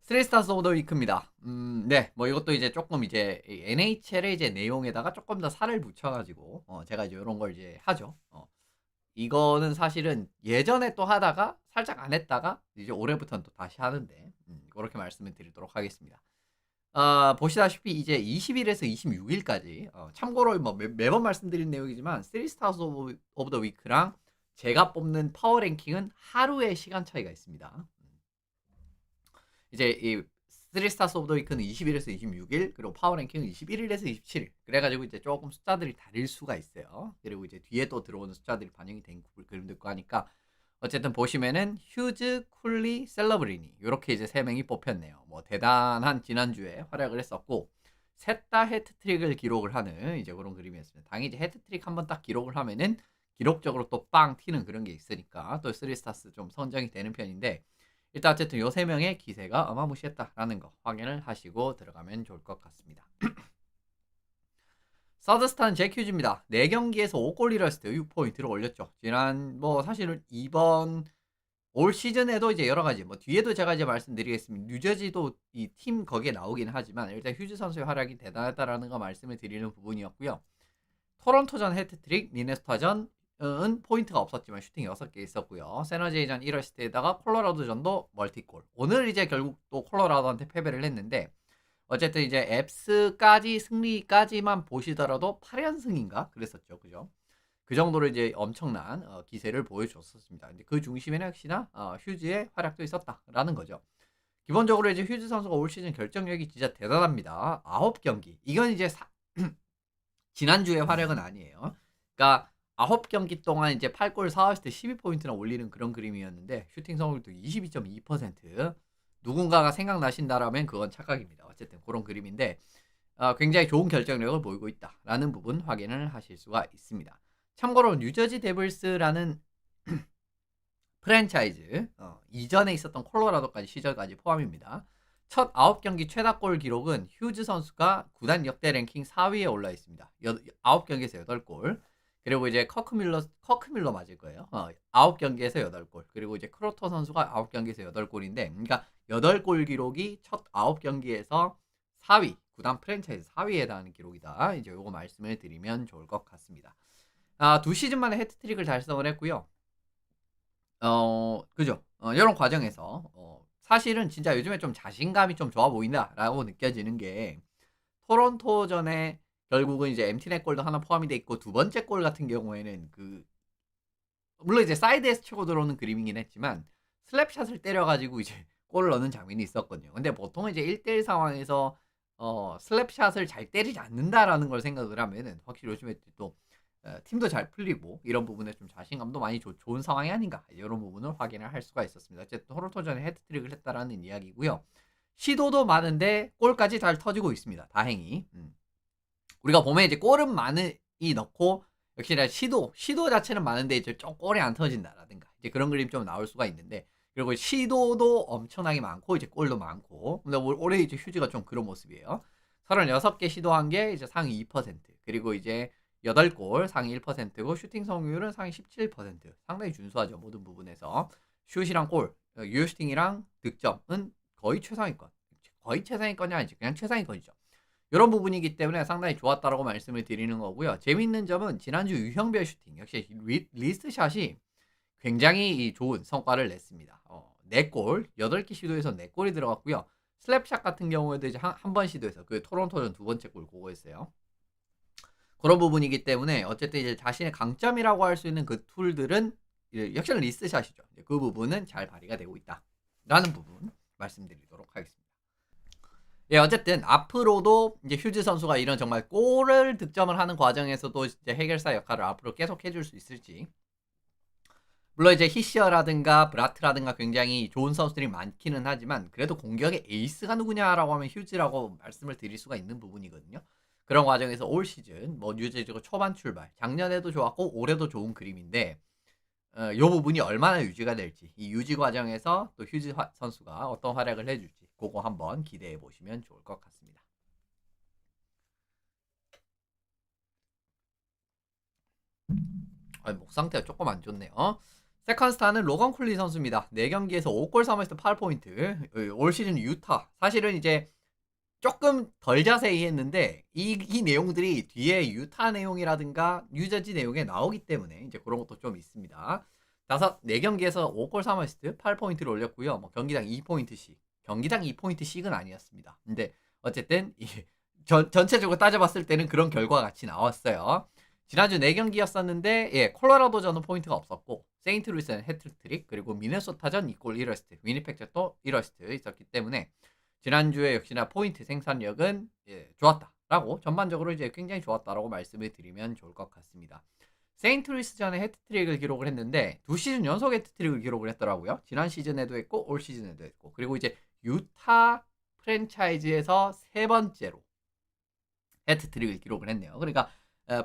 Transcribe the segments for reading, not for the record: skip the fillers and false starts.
스리스타스 오브 더 위크입니다. 네, 뭐 이것도 이제 조금 이제 NHL의 이제 내용에다가 조금 더 살을 붙여가지고 제가 이제 이런 걸 이제 하죠. 이거는 사실은 예전에 또 하다가 살짝 안 했다가 이제 올해부터는 또 다시 하는데 그렇게 말씀을 드리도록 하겠습니다. 보시다시피 이제 20일에서 26일까지 참고로 뭐 매번 말씀드린 내용이지만 스리스타스 오브 더 위크랑 제가 뽑는 파워 랭킹은 하루의 시간 차이가 있습니다. 이제 이 3스타스 오브 더 위크는 20일에서 26일, 그리고 파워 랭킹은 21일에서 27일. 그래가지고 이제 조금 숫자들이 다를 수가 있어요. 그리고 이제 뒤에 또 들어오는 숫자들이 반영이 된 그림도 있고 하니까 어쨌든 보시면은 휴즈, 쿨리, 셀러브리니 이렇게 이제 세 명이 뽑혔네요. 뭐 대단한 지난주에 활약을 했었고 셋 다 해트트릭을 기록을 하는 이제 그런 그림이었습니다. 당연히 이제 해트트릭 한번 딱 기록을 하면은 기록적으로 또 빵 튀는 그런 게 있으니까 또 3스타스 좀 선정이 되는 편인데 일단 어쨌든 요 세 명의 기세가 어마무시했다라는 거 확인을 하시고 들어가면 좋을 것 같습니다. 서드스탄 제큐즈입니다. 4경기에서 5골 리러스트 6포인트를 올렸죠. 지난 뭐 사실은 이번 올 시즌에도 이제 여러 가지 뭐 뒤에도 제가 이제 말씀드리겠습니다. 뉴저지도 이 팀 거기에 나오긴 하지만 일단 휴즈 선수의 활약이 대단하다라는 거 말씀을 드리는 부분이었고요. 토론토전 해트트릭, 미네소타전은 포인트가 없었지만 슈팅 6개 있었고요. 세너제이전 1어시스트에다가 콜로라도전도 멀티골. 오늘 이제 결국 또 콜로라도한테 패배를 했는데 어쨌든 이제 앱스까지 승리까지만 보시더라도 8연승인가 그랬었죠. 그죠? 그 정도로 이제 엄청난 기세를 보여줬었습니다. 근데 그 중심에는 역시나 휴즈의 활약도 있었다라는 거죠. 기본적으로 이제 휴즈 선수가 올 시즌 결정력이 진짜 대단합니다. 9경기. 이건 이제 지난주의 활약은 아니에요. 그러니까 9경기 동안 이제 8골 4어시스트 12포인트나 올리는 그런 그림이었는데 슈팅 성공률도 22.2%. 누군가가 생각나신다라면 그건 착각입니다. 어쨌든 그런 그림인데 굉장히 좋은 결정력을 보이고 있다라는 부분 확인을 하실 수가 있습니다. 참고로 뉴저지 데블스라는 프랜차이즈 이전에 있었던 콜로라도까지 시절까지 포함입니다. 첫 9경기 최다골 기록은 휴즈 선수가 구단 역대 랭킹 4위에 올라 있습니다. 9경기에서 8골. 그리고 이제 커크밀러 맞을 거예요. 9경기에서 8골. 그리고 이제 크로터 선수가 9경기에서 8골인데 그러니까 8골 기록이 첫 9경기에서 4위, 구단 프랜차이즈 4위에 해당하는 기록이다. 이제 요거 말씀을 드리면 좋을 것 같습니다. 두 시즌 만에 해트트릭을 달성을 했고요. 그죠. 이런 과정에서 사실은 진짜 요즘에 좀 자신감이 좀 좋아 보인다라고 느껴지는 게 토론토전에 결국은 이제 엠티넷 골도 하나 포함이 돼 있고 두 번째 골 같은 경우에는 물론 이제 사이드에서 치고 들어오는 그림이긴 했지만 슬랩샷을 때려가지고 이제 골을 넣는 장면이 있었거든요. 근데 보통 이제 1대1 상황에서 슬랩샷을 잘 때리지 않는다라는 걸 생각을 하면은 확실히 요즘에 또 팀도 잘 풀리고 이런 부분에 좀 자신감도 많이 좋은 상황이 아닌가 이런 부분을 확인을 할 수가 있었습니다. 어쨌든 토론토전에 헤트트릭을 했다라는 이야기고요. 시도도 많은데 골까지 잘 터지고 있습니다. 다행히. 우리가 보면 이제 골은 많이 넣고 역시나 시도 자체는 많은데 이제 좀 골이 안 터진다라든가 이제 그런 그림 좀 나올 수가 있는데 그리고 시도도 엄청나게 많고 이제 골도 많고 근데 올해 이제 휴지가 좀 그런 모습이에요. 36개 시도한 게 이제 상위 2% 그리고 이제 8골 상위 1%고 슈팅 성공률은 상위 17% 상당히 준수하죠. 모든 부분에서 슛이랑 골, 유효슈팅이랑 득점은 거의 최상위권이 아니지 그냥 최상위권이죠. 이런 부분이기 때문에 상당히 좋았다라고 말씀을 드리는 거고요. 재밌는 점은 지난주 유형별 슈팅 역시 리스트샷이 굉장히 좋은 성과를 냈습니다. 4골, 8개 시도에서 4골이 들어갔고요. 슬랩샷 같은 경우에도 이제 한 번 시도해서 그 토론토전 두 번째 골 그거였어요. 그런 부분이기 때문에 어쨌든 이제 자신의 강점이라고 할 수 있는 그 툴들은 역시나 리스트샷이죠. 그 부분은 잘 발휘가 되고 있다라는 부분 말씀드리도록 하겠습니다. 예, 어쨌든 앞으로도 이제 휴즈 선수가 이런 정말 골을 득점을 하는 과정에서도 이제 해결사 역할을 앞으로 계속 해줄 수 있을지. 물론 이제 히시어라든가 브라트라든가 굉장히 좋은 선수들이 많기는 하지만 그래도 공격의 에이스가 누구냐라고 하면 휴즈라고 말씀을 드릴 수가 있는 부분이거든요. 그런 과정에서 올 시즌 뭐 뉴저지고 초반 출발 작년에도 좋았고 올해도 좋은 그림인데 이 부분이 얼마나 유지가 될지 이 유지 과정에서 또 휴즈 선수가 어떤 활약을 해줄지 그거 한번 기대해 보시면 좋을 것 같습니다. 목 상태가 조금 안 좋네요. 세컨스타는 로건 쿨리 선수입니다. 4경기에서 5골 3어시스트 8포인트. 올 시즌 유타. 사실은 이제 조금 덜 자세히 했는데 이 내용들이 뒤에 유타 내용이라든가 뉴저지 내용에 나오기 때문에 이제 그런 것도 좀 있습니다. 4경기에서 5골 3어시스트 8포인트를 올렸고요. 뭐 경기당 2포인트씩. 경기당 2포인트씩은 아니었습니다. 근데 어쨌든 전체적으로 따져봤을 때는 그런 결과가 같이 나왔어요. 지난주 4경기였었는데 예, 콜로라도전은 포인트가 없었고 세인트루이스는 해트트릭 그리고 미네소타전 2골 1어시스트 위니펙전도 1어시스트 있었기 때문에 지난주에 역시나 포인트 생산력은 예, 좋았다라고 전반적으로 이제 굉장히 좋았다라고 말씀을 드리면 좋을 것 같습니다. 세인트루이스전에 해트트릭을 기록을 했는데 2시즌 연속 해트트릭을 기록을 했더라고요. 지난 시즌에도 했고 올 시즌에도 했고 그리고 이제 유타 프랜차이즈에서 3번째로 해트트릭을 기록을 했네요. 그러니까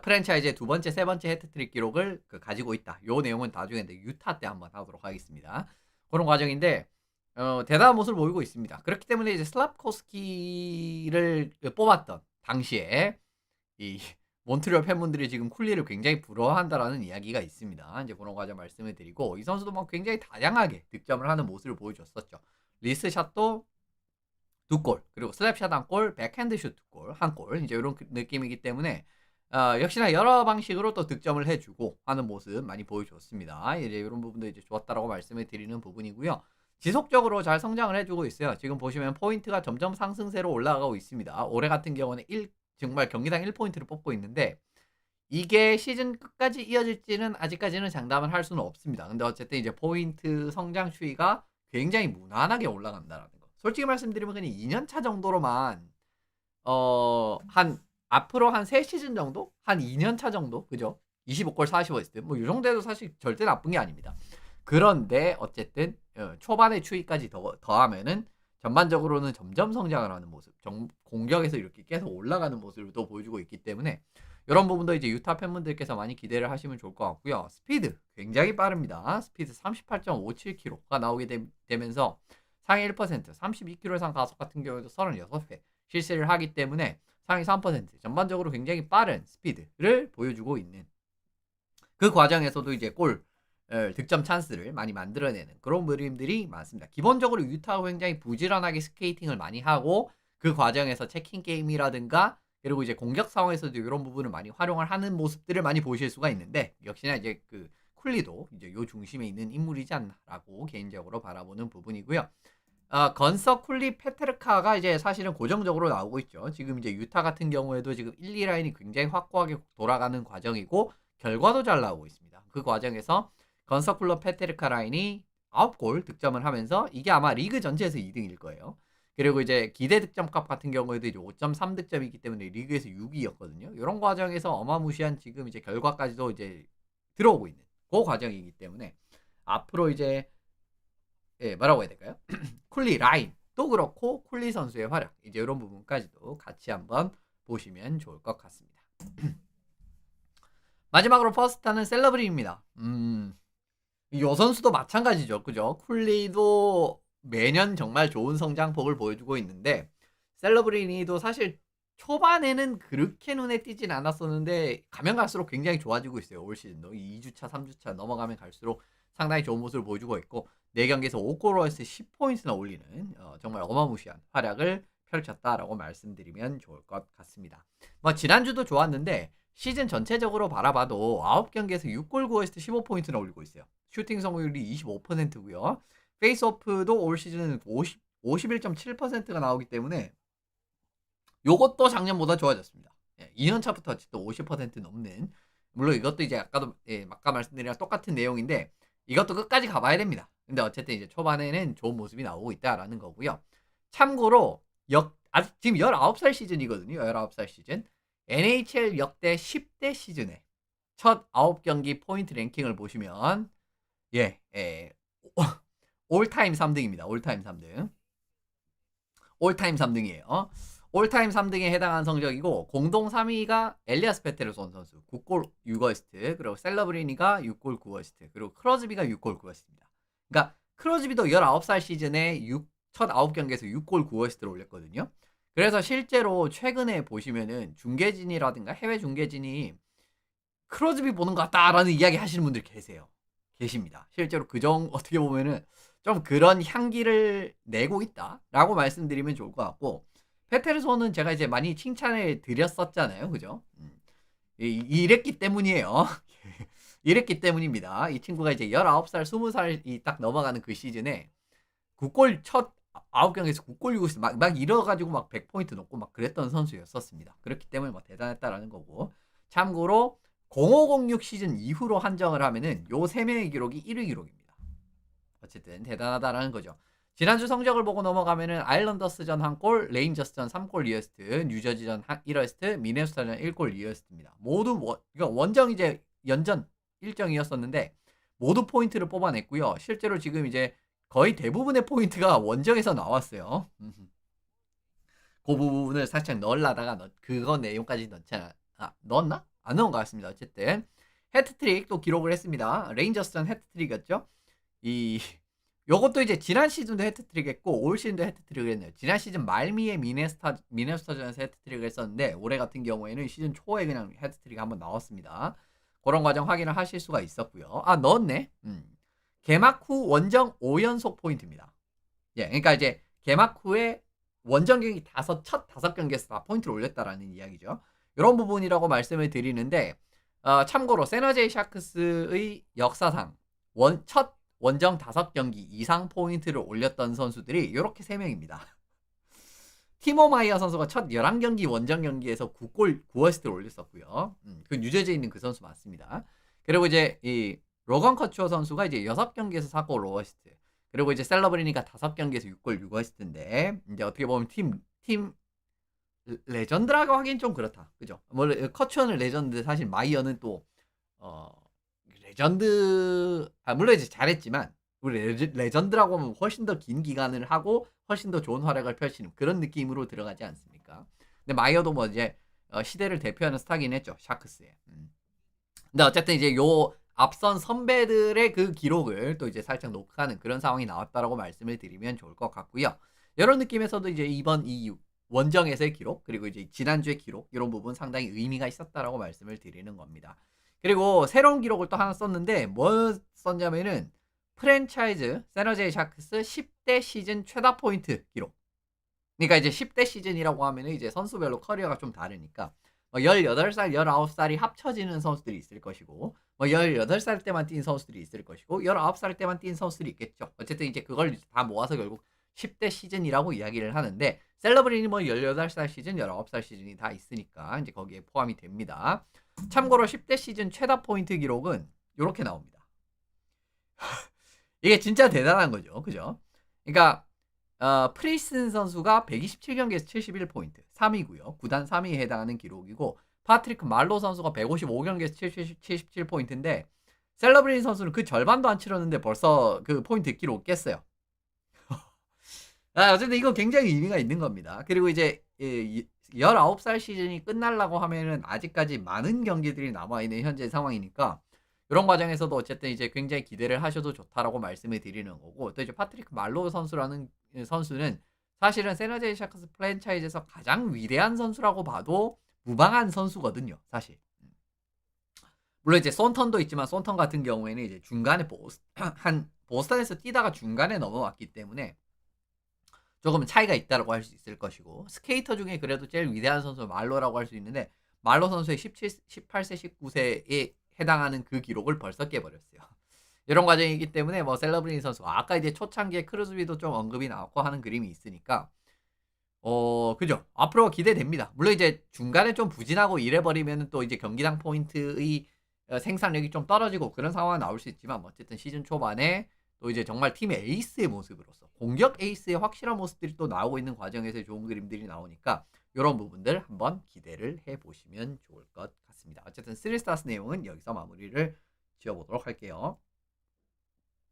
프랜차이즈의 2번째, 3번째 해트트릭 기록을 가지고 있다. 요 내용은 나중에 유타 때 한번 하도록 하겠습니다. 그런 과정인데 대단한 모습을 보이고 있습니다. 그렇기 때문에 이제 슬랍코스키를 뽑았던 당시에 이 몬트리올 팬분들이 지금 쿨리를 굉장히 부러워한다라는 이야기가 있습니다. 이제 그런 과정 말씀을 드리고 이 선수도 막 굉장히 다양하게 득점을 하는 모습을 보여줬었죠. 리스샷도 2골 그리고 슬랩샷 1골 백핸드슛 2골 1골 이제 이런 느낌이기 때문에 역시나 여러 방식으로 또 득점을 해주고 하는 모습 많이 보여줬습니다. 이제 이런 부분도 이제 좋았다라고 말씀을 드리는 부분이고요. 지속적으로 잘 성장을 해주고 있어요. 지금 보시면 포인트가 점점 상승세로 올라가고 있습니다. 올해 같은 경우는 정말 경기당 1포인트를 뽑고 있는데 이게 시즌 끝까지 이어질지는 아직까지는 장담을 할 수는 없습니다. 근데 어쨌든 이제 포인트 성장 추이가 굉장히 무난하게 올라간다라는 거. 솔직히 말씀드리면 그냥 2년차 정도로만 앞으로 한 3시즌 정도? 한 2년차 정도? 그죠? 25골 45어시스트 뭐 이 정도도 사실 절대 나쁜 게 아닙니다. 그런데 어쨌든 초반의 추이까지 더하면은 전반적으로는 점점 성장을 하는 모습, 공격에서 이렇게 계속 올라가는 모습을 또 보여주고 있기 때문에 이런 부분도 이제 유타 팬분들께서 많이 기대를 하시면 좋을 것 같고요. 스피드 굉장히 빠릅니다. 스피드 38.57km가 나오게 되면서 상위 1%, 32km 이상 가속 같은 경우에도 36회 실시를 하기 때문에 상위 3% 전반적으로 굉장히 빠른 스피드를 보여주고 있는 그 과정에서도 이제 득점 찬스를 많이 만들어내는 그런 그림들이 많습니다. 기본적으로 유타가 굉장히 부지런하게 스케이팅을 많이 하고 그 과정에서 체킹 게임이라든가 그리고 이제 공격 상황에서도 이런 부분을 많이 활용을 하는 모습들을 많이 보실 수가 있는데 역시나 이제 쿨리도 이제 요 중심에 있는 인물이지 않나라고 개인적으로 바라보는 부분이고요. 건서 쿨리 페테르카가 이제 사실은 고정적으로 나오고 있죠. 지금 이제 유타 같은 경우에도 지금 1, 2라인이 굉장히 확고하게 돌아가는 과정이고 결과도 잘 나오고 있습니다. 그 과정에서 건서 쿨러 페테르카 라인이 9골 득점을 하면서 이게 아마 리그 전체에서 2등일 거예요. 그리고 이제 기대 득점값 같은 경우에도 이제 5.3득점이기 때문에 리그에서 6위였거든요. 이런 과정에서 어마무시한 지금 이제 결과까지도 이제 들어오고 있는 그 과정이기 때문에 앞으로 이제 뭐라고 해야 될까요? 쿨리 라인 또 그렇고 쿨리 선수의 활약 이제 이런 부분까지도 같이 한번 보시면 좋을 것 같습니다. 마지막으로 퍼스트는 셀러브린입니다. 이 선수도 마찬가지죠. 그죠? 쿨리도 매년 정말 좋은 성장폭을 보여주고 있는데 셀러브린이도 사실 초반에는 그렇게 눈에 띄진 않았었는데 가면 갈수록 굉장히 좋아지고 있어요. 올 시즌도 2주차 3주차 넘어가면 갈수록 상당히 좋은 모습을 보여주고 있고 4경기에서 5골러에서 10포인트나 올리는 정말 어마무시한 활약을 펼쳤다라고 말씀드리면 좋을 것 같습니다. 뭐 지난주도 좋았는데 시즌 전체적으로 바라봐도 9경기에서 6골 9어시스트 15포인트나 올리고 있어요. 슈팅 성공률이 25%고요. 페이스오프도 올 시즌은 51.7%가 나오기 때문에 요것도 작년보다 좋아졌습니다. 2년차부터 또 50% 넘는 물론 이것도 이제 아까 말씀드린 똑같은 내용인데 이것도 끝까지 가봐야 됩니다. 근데 어쨌든 이제 초반에는 좋은 모습이 나오고 있다라는 거고요. 참고로 지금 19살 시즌이거든요. 19살 시즌. NHL 역대 10대 시즌에 첫 9경기 포인트 랭킹을 보시면 올타임 3등입니다. 올타임 3등. 올타임 3등이에요. 올타임 3등에 해당하는 성적이고 공동 3위가 엘리아스 페테르손 선수 9골 6어시스트 그리고 셀러브리니가 6골 9어시스트 그리고 크로즈비가 6골 9어시스트입니다. 그러니까 크로즈비도 19살 시즌에 첫 9경기에서 6골 9어시스트를 올렸거든요. 그래서 실제로 최근에 보시면은 중계진이라든가 해외 중계진이 크로즈비 보는 것 같다라는 이야기 하시는 분들 계세요. 계십니다. 실제로 어떻게 보면은 좀 그런 향기를 내고 있다라고 말씀드리면 좋을 것 같고, 페테르손은 제가 이제 많이 칭찬을 드렸었잖아요. 그죠? 이랬기 때문이에요. 이랬기 때문입니다. 이 친구가 이제 19살, 20살이 딱 넘어가는 그 시즌에 9골 첫 9경기에서 9골 6어시스트 막 이뤄가지고 막 100포인트 넘고 막 그랬던 선수였었습니다. 그렇기 때문에 뭐 대단했다라는 거고. 참고로 0506 시즌 이후로 한정을 하면은 요 3명의 기록이 1위 기록입니다. 어쨌든 대단하다라는 거죠. 지난주 성적을 보고 넘어가면은 아일랜더스전 1골, 레인저스전 3골 2어시스트, 뉴저지전 1어시스트, 미네소타전 1골 2어시스트입니다. 모두 원정 이제 연전 일정이었었는데 모두 포인트를 뽑아냈고요. 실제로 지금 이제 거의 대부분의 포인트가 원정에서 나왔어요. 그 부분을 살짝 넣으려다가 그거 내용까지 넣잖아. 넣었나? 안 넣은 것 같습니다. 어쨌든 해트트릭 또 기록을 했습니다. 레인저스전 해트트릭이었죠. 요것도 이제 지난 시즌도 해트트릭 했고 올 시즌도 해트트릭을 했네요. 지난 시즌 말미에 미네소타전에서 해트트릭을 했었는데 올해 같은 경우에는 시즌 초에 그냥 해트트릭 한번 나왔습니다. 그런 과정 확인을 하실 수가 있었고요. 넣었네. 개막 후 원정 5연속 포인트입니다. 예, 그러니까 이제 개막 후에 원정 경기 첫 5경기에서 다 포인트를 올렸다라는 이야기죠. 이런 부분이라고 말씀을 드리는데 참고로 세너제이 샤크스의 역사상 첫 원정 5경기 이상 포인트를 올렸던 선수들이 이렇게 3명입니다. 티모 마이어 선수가 첫 11경기 원정 경기에서 9골 9어시스트를 올렸었고요. 그 뉴저지에 있는 그 선수 맞습니다. 그리고 이제 이 로건 커추어 선수가 이제 6경기에서 4골 5어시스트. 그리고 이제 셀러브리니가 5경기에서 6골 6어시스트인데 이제 어떻게 보면 팀 레전드라고 하긴 좀 그렇다. 그죠? 뭐 커추어는 레전드, 사실 마이어는 또 레전드 물론 이제 잘했지만 우리 레전드라고 하면 훨씬 더 긴 기간을 하고 훨씬 더 좋은 활약을 펼치는 그런 느낌으로 들어가지 않습니까? 근데 마이어도 뭐 이제 시대를 대표하는 스타긴 했죠. 샤크스에. 근데 어쨌든 이제 요 앞선 선배들의 그 기록을 또 이제 살짝 녹화하는 그런 상황이 나왔다라고 말씀을 드리면 좋을 것 같고요. 이런 느낌에서도 이제 이번 이 원정에서의 기록 그리고 이제 지난주의 기록 이런 부분 상당히 의미가 있었다라고 말씀을 드리는 겁니다. 그리고 새로운 기록을 또 하나 썼는데 뭐 썼냐면은 프랜차이즈 세너제이 샤크스 10대 시즌 최다 포인트 기록. 그러니까 이제 10대 시즌이라고 하면은 이제 선수별로 커리어가 좀 다르니까 18살, 19살이 합쳐지는 선수들이 있을 것이고 18살 때만 뛴 선수들이 있을 것이고 19살 때만 뛴 선수들이 있겠죠. 어쨌든 이제 그걸 다 모아서 결국 10대 시즌이라고 이야기를 하는데 셀러브린이 뭐 18살 시즌, 19살 시즌이 다 있으니까 이제 거기에 포함이 됩니다. 참고로 10대 시즌 최다 포인트 기록은 이렇게 나옵니다. 이게 진짜 대단한 거죠. 그죠? 그러니까 프리슨 선수가 127경기에서 71포인트 3위고요. 구단 3위에 해당하는 기록이고 파트리크 말로 선수가 155경기에서 77포인트인데 셀러브린 선수는 그 절반도 안 치렀는데 벌써 그 포인트 기록 깼어요. 어쨌든 이거 굉장히 의미가 있는 겁니다. 그리고 이제 19살 시즌이 끝나려고 하면은 아직까지 많은 경기들이 남아있는 현재 상황이니까 이런 과정에서도 어쨌든 이제 굉장히 기대를 하셔도 좋다라고 말씀을 드리는 거고 또 이제 파트리크 말로 선수라는 선수는 사실은 세너제이 샤크스 프랜차이즈에서 가장 위대한 선수라고 봐도 무방한 선수거든요. 사실. 물론 이제 손턴도 있지만 손턴 같은 경우에는 이제 중간에 보스턴에서 뛰다가 중간에 넘어왔기 때문에 조금 차이가 있다라고 할 수 있을 것이고 스케이터 중에 그래도 제일 위대한 선수 말로라고 할 수 있는데 말로 선수의 18세, 19세에 해당하는 그 기록을 벌써 깨버렸어요. 이런 과정이기 때문에 뭐 셀러브린 선수 아까 이제 초창기에 크루즈비도 좀 언급이 나왔고 하는 그림이 있으니까 그죠? 앞으로 기대됩니다. 물론 이제 중간에 좀 부진하고 이래버리면 또 이제 경기당 포인트의 생산력이 좀 떨어지고 그런 상황이 나올 수 있지만 어쨌든 시즌 초반에 또 이제 정말 팀의 에이스의 모습으로서 공격 에이스의 확실한 모습들이 또 나오고 있는 과정에서 좋은 그림들이 나오니까 이런 부분들 한번 기대를 해보시면 좋을 것 같습니다. 어쨌든 3스타스 내용은 여기서 마무리를 지어보도록 할게요.